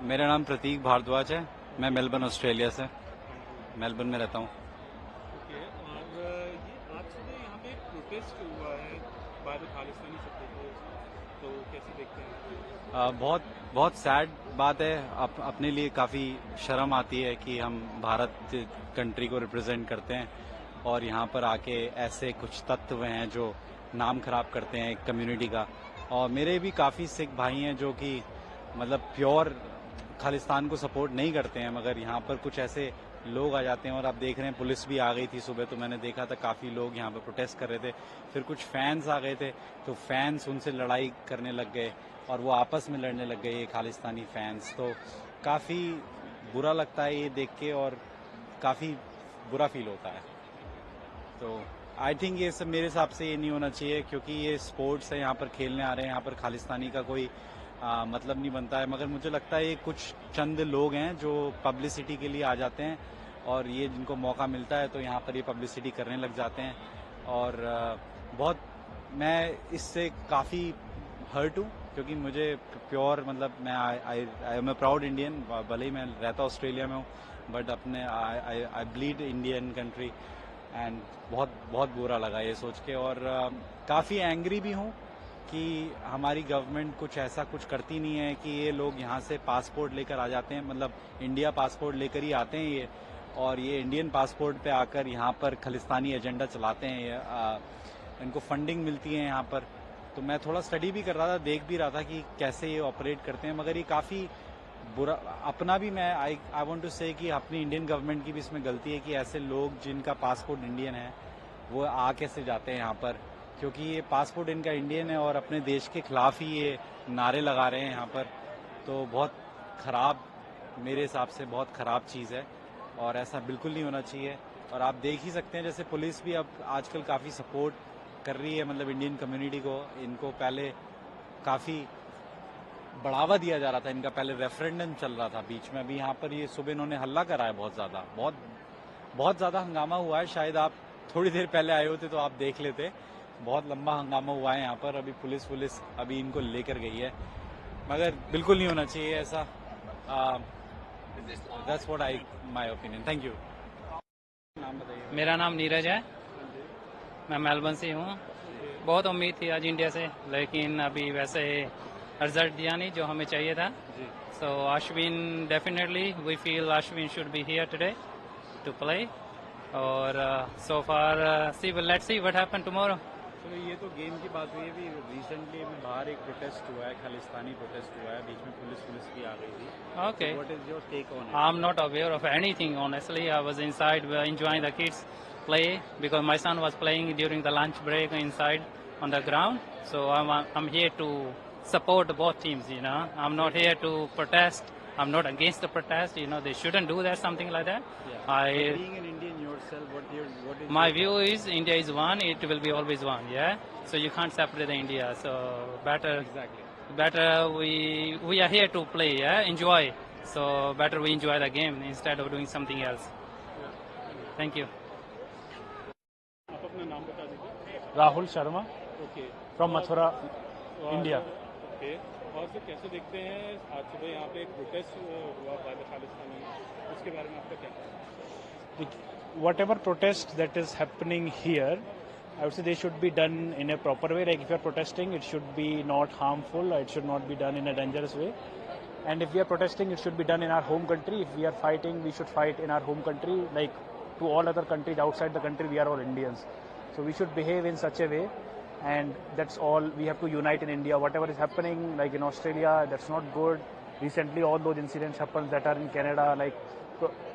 मेरा नाम प्रतीक भारद्वाज है। मैं मेलबर्न ऑस्ट्रेलिया से मेलबर्न में रहता हूँ। ओके। और ये आज सुबह यहाँ पे एक प्रोटेस्ट हुआ है बाय द खालिस्तानी सपोर्टर्स, तो कैसे देखते हैं? बहुत बहुत सैड बात है। अपने लिए काफ़ी शर्म आती है कि हम भारत कंट्री को रिप्रेजेंट करते हैं और यहाँ पर आके ऐसे कुछ तत्व हैं जो नाम खराब करते हैं एक कम्युनिटी का। और मेरे भी काफ़ी सिख भाई हैं जो कि मतलब प्योर खालिस्तान को सपोर्ट नहीं करते हैं, मगर यहाँ पर कुछ ऐसे लोग आ जाते हैं। और आप देख रहे हैं पुलिस भी आ गई थी सुबह, तो मैंने देखा था काफ़ी लोग यहाँ पर प्रोटेस्ट कर रहे थे। फिर कुछ फैंस आ गए थे, तो फैंस उनसे लड़ाई करने लग गए और वो आपस में लड़ने लग गए, ये खालिस्तानी फैंस। तो काफ़ी बुरा लगता है ये देख के और काफ़ी बुरा फील होता है। तो आई थिंक ये सब मेरे हिसाब से ये नहीं होना चाहिए, क्योंकि ये स्पोर्ट्स है, यहाँ पर खेलने आ रहे हैं, यहाँ पर खालिस्तानी का कोई मतलब नहीं बनता है। मगर मुझे लगता है ये कुछ चंद लोग हैं जो पब्लिसिटी के लिए आ जाते हैं और ये जिनको मौका मिलता है तो यहाँ पर ये पब्लिसिटी करने लग जाते हैं। और बहुत मैं इससे काफ़ी हर्ट हूँ, क्योंकि मुझे प्योर मतलब मैं I am a proud Indian. भले ही मैं रहता ऑस्ट्रेलिया में हूँ, बट अपने I bleed Indian country. And बहुत बहुत बुरा लगा ये सोच के। और काफ़ी एंग्री भी हूँ कि हमारी गवर्नमेंट कुछ ऐसा कुछ करती नहीं है कि ये लोग यहाँ से पासपोर्ट लेकर आ जाते हैं, मतलब इंडिया पासपोर्ट लेकर ही आते हैं ये, और ये इंडियन पासपोर्ट पे आकर यहाँ पर खालिस्तानी एजेंडा चलाते हैं। ये इनको फंडिंग मिलती है यहाँ पर। तो मैं थोड़ा स्टडी भी कर रहा था, देख भी रहा था कि कैसे ये ऑपरेट करते हैं। मगर ये काफ़ी बुरा, अपना भी मैं आई वांट टू से कि अपनी इंडियन गवर्नमेंट की भी इसमें गलती है कि ऐसे लोग जिनका पासपोर्ट इंडियन है वो आ कैसे जाते हैं यहाँ पर, क्योंकि ये पासपोर्ट इनका इंडियन है और अपने देश के खिलाफ ही ये नारे लगा रहे हैं यहाँ पर। तो बहुत ख़राब, मेरे हिसाब से बहुत ख़राब चीज़ है और ऐसा बिल्कुल नहीं होना चाहिए। और आप देख ही सकते हैं जैसे पुलिस भी अब आजकल काफ़ी सपोर्ट कर रही है, मतलब इंडियन कम्युनिटी को। इनको पहले काफ़ी बढ़ावा दिया जा रहा था, इनका पहले रेफरेंडम चल रहा था बीच में। अभी यहाँ पर ये सुबह इन्होंने हल्ला करा है बहुत ज़्यादा, बहुत ज़्यादा हंगामा हुआ है। शायद आप थोड़ी देर पहले आए होते तो आप देख लेते, बहुत लंबा हंगामा हुआ है यहाँ पर। अभी पुलिस अभी इनको लेकर गई है, मगर बिल्कुल नहीं होना चाहिए ऐसा। That's what I my opinion. Thank you. नाम बताइए। मेरा नाम नीरज है, मैं मेलबर्न से हूँ। बहुत उम्मीद थी आज इंडिया से, लेकिन अभी वैसे रिजल्ट दिया नहीं जो हमें चाहिए था। So Ashwin, definitely we feel Ashwin should be here today to play. और so far let's see what happen tomorrow. तो ये तो गेम की बात हुई है। अभी रिसेंटली अभी बाहर एक प्रोटेस्ट हुआ है, खालिस्तानी प्रोटेस्ट हुआ है, बीच में पुलिस भी आ गई थी। Okay. So what is your take on it? I'm not aware of anything, honestly. I was inside enjoying the kids play because my son was playing during the lunch break inside on the ground. So I'm here to support both teams, you know. I'm not here to protest. I'm not against the protest, you know. They shouldn't do that, something like that. Yeah. Being an Indian yourself, what is My your view is India is one, it will be always one, yeah. So you can't separate the India. So exactly. better we are here to play, yeah, enjoy. So better we enjoy the game instead of doing something else. Thank you. आप अपना नाम बता दीजिए। Rahul Sharma okay. From Mathura, India. Okay. और फिर कैसे देखते हैं आज सुबह यहाँ पे एक प्रोटेस्ट हुआ बाय द खालिस्तानी, उसके बारे में आपका क्या कहना है? Whatever protest that is happening here, I would say they should be done in a proper way. Like if you are protesting, it should be not harmful. It should not be done in a dangerous way. And if we are protesting, it should be done in our home country. If we are fighting, we should fight in our home country. Like to all other countries outside the country, we are all Indians. So we should behave in such a way. And that's all. We have to unite in India. Whatever is happening, like in Australia, that's not good. Recently, all those incidents happened that are in Canada, like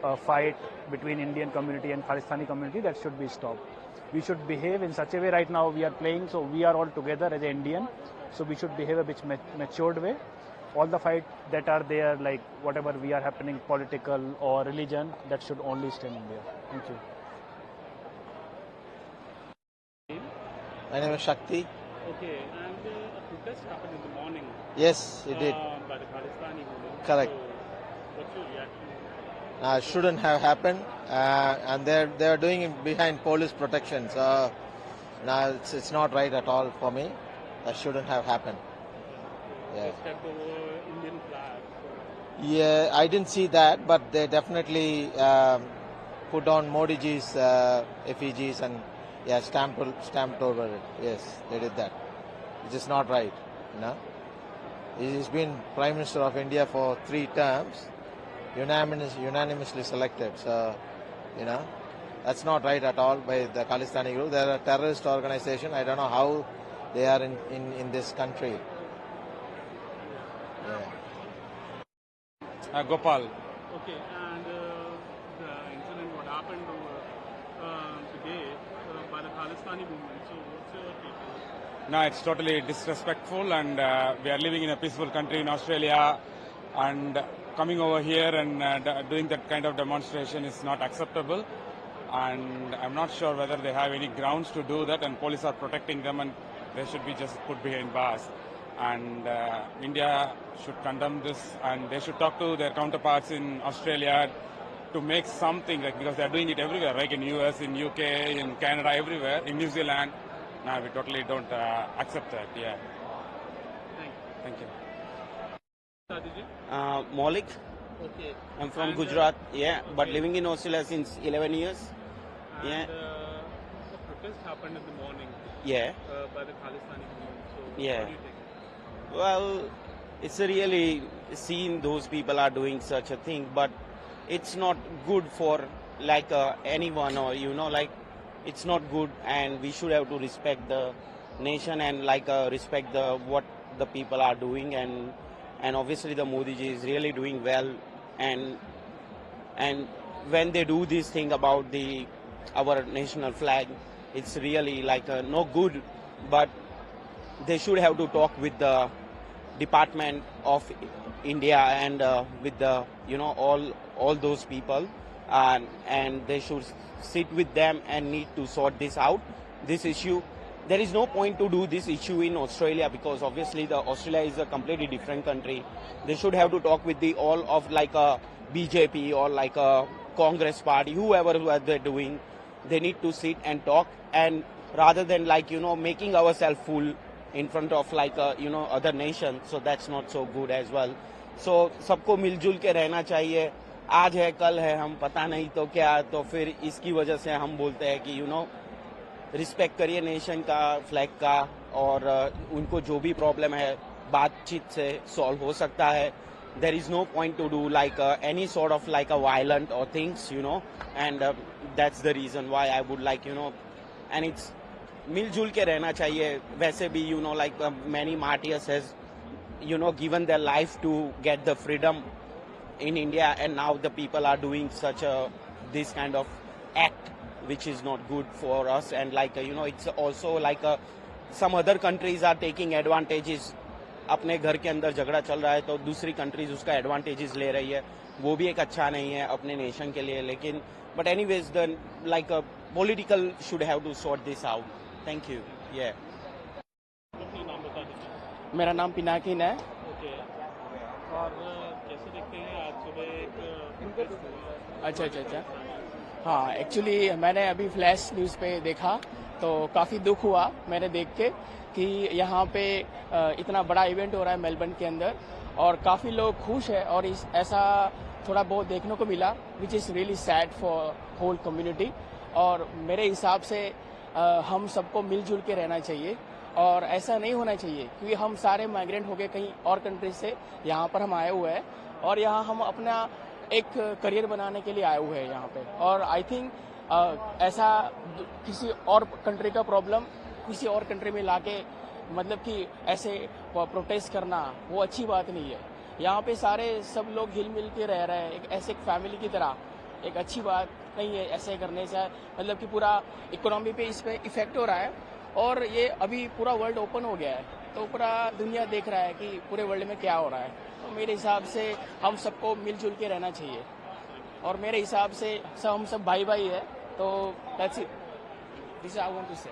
a fight between Indian community and Khalistani community, that should be stopped. We should behave in such a way. Right now we are playing, so we are all together as an Indian, so we should behave a bit matured way. All the fight that are there, like whatever we are happening, political or religion, that should only stay in India. Thank you. My name is Shakti. Okay, and a protest happened in the morning. Yes, it did. By the Khalistani movement. Correct. So, what's your reaction? Shouldn't have happened, and they're doing it behind police protection. So now it's not right at all for me. That shouldn't have happened. Yeah. Stepped over Indian flag. Yeah, I didn't see that, but they definitely put on Modi ji's effigies and stamped over it. Yes, they did that. Which is not right, you know. He's been Prime Minister of India for 3 terms, unanimously selected. So, you know, that's not right at all by the Khalistani group. They're a terrorist organization. I don't know how they are in this country. Yeah. Gopal. Okay, and the incident, what happened today by the Khalistani movement. So, what's your take on it? No, it's totally disrespectful, and we are living in a peaceful country in Australia, and coming over here and doing that kind of demonstration is not acceptable. And I'm not sure whether they have any grounds to do that, and police are protecting them, and they should be just put behind bars. And India should condemn this, and they should talk to their counterparts in Australia to make something, like, because they're doing it everywhere, like in US, in UK, in Canada, everywhere, in New Zealand. No, we totally don't accept that. Yeah. Thank you. Maulik. Okay. I'm from And, Gujarat, yeah, but okay. living in Australia since 11 years. And Yeah. the protest happened in the morning Yeah. by the Khalistani movement. So, Yeah. what do you think? Well, it's a really seeing those people are doing such a thing, but it's not good for like anyone, or like it's not good, and we should have to respect the nation and respect the what the people are doing, and obviously the Modi ji is really doing well, and when they do this thing about our national flag, it's really no good, but they should have to talk with the Department of India and with the all those people, and they should sit with them and need to sort this out, this issue. There is no point to do this issue in Australia, because obviously Australia is a completely different country. They should have to talk with the all of like a BJP or like a Congress party, whoever they're doing. They need to sit and talk, and rather than making ourselves fool in front of other nations, so that's not so good as well. So सबको मिलजुल के रहना चाहिए. आज है कल है, हम पता नहीं तो क्या, तो फिर इसकी वजह से हम बोलते हैं कि रिस्पेक्ट करिए नेशन का, फ्लैग का, और उनको जो भी प्रॉब्लम है बातचीत से सॉल्व हो सकता है. There is no point to do any sort of a violent or things, and that's the reason why I would and it's मिलजुल के रहना चाहिए. वैसे भी many martyrs has given their life to get the freedom in India, and now the people are doing such this kind of act which is not good for us, and it's also some other countries are taking advantages. अपने घर के अंदर झगड़ा चल रहा है तो दूसरी कंट्रीज उसका एडवांटेजेस ले रही है, वो भी एक अच्छा नहीं है अपने नेशन के लिए. लेकिन but anyways the political should have to sort this out. Thank you. ये अपना नाम बता दीजिए. मेरा नाम पिनाकिन है. ओके. और कैसे देखते हैं आज सुबह एक protest हुआ? अच्छा. हाँ, एक्चुअली मैंने अभी फ्लैश न्यूज़ पे देखा तो काफ़ी दुख हुआ मैंने देख के कि यहाँ पे इतना बड़ा इवेंट हो रहा है मेलबर्न के अंदर, और काफ़ी लोग खुश है, और ऐसा थोड़ा बहुत देखने को मिला, which is really sad for whole community. और मेरे हिसाब से हम सबको मिलजुल के रहना चाहिए, और ऐसा नहीं होना चाहिए क्योंकि हम सारे माइग्रेंट हो गए कहीं और कंट्री से, यहाँ पर हम आए हुए हैं, और यहाँ हम अपना एक करियर बनाने के लिए आए हुए हैं यहाँ पे. और आई थिंक ऐसा किसी और कंट्री का प्रॉब्लम किसी और कंट्री में लाके मतलब कि ऐसे प्रोटेस्ट करना वो अच्छी बात नहीं है. यहाँ पे सारे सब लोग हिल मिल के रह रहे हैं एक ऐसे एक फैमिली की तरह. एक अच्छी बात नहीं है ऐसे करने से, मतलब कि पूरा इकोनॉमी पे इस पे इफेक्ट हो रहा है, और ये अभी पूरा वर्ल्ड ओपन हो गया है तो पूरा दुनिया देख रहा है कि पूरे वर्ल्ड में क्या हो रहा है. तो मेरे हिसाब से हम सबको मिलजुल के रहना चाहिए, और मेरे हिसाब से हम सब भाई भाई है. तो that's it, this I want to से.